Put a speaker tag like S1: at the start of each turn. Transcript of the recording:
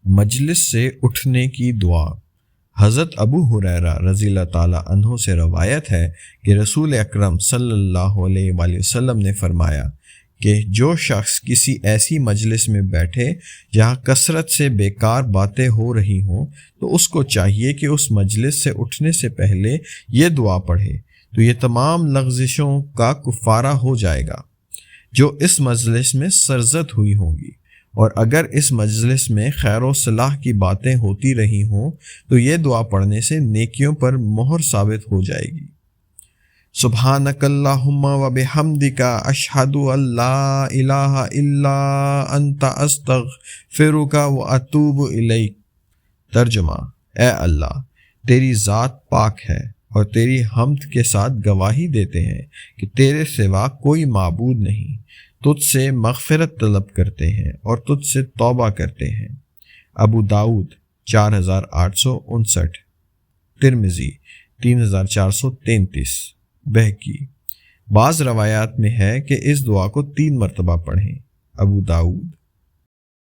S1: مجلس سے اٹھنے کی دعا۔ حضرت ابو ہریرہ رضی اللہ تعالیٰ عنہ سے روایت ہے کہ رسول اکرم صلی اللہ علیہ وآلہ وسلم نے فرمایا کہ جو شخص کسی ایسی مجلس میں بیٹھے جہاں کثرت سے بیکار باتیں ہو رہی ہوں تو اس کو چاہیے کہ اس مجلس سے اٹھنے سے پہلے یہ دعا پڑھے تو یہ تمام لغزشوں کا کفارہ ہو جائے گا جو اس مجلس میں سرزد ہوئی ہوں گی، اور اگر اس مجلس میں خیر و صلاح کی باتیں ہوتی رہی ہوں تو یہ دعا پڑھنے سے نیکیوں پر مہر ثابت ہو جائے گی۔ سبحانک اللہم و بحمدک اشہد ان لا الہ الا انت استغفرک و اتوب الیک۔ ترجمہ: اے اللہ، تیری ذات پاک ہے اور تیری حمد کے ساتھ گواہی دیتے ہیں کہ تیرے سوا کوئی معبود نہیں، تجھ سے مغفرت طلب کرتے ہیں اور تجھ سے توبہ کرتے ہیں۔ ابو داؤد 4859، ترمذی 3433، بہقی۔ بعض روایات میں ہے کہ اس دعا کو 3 مرتبہ پڑھیں۔ ابو داؤد۔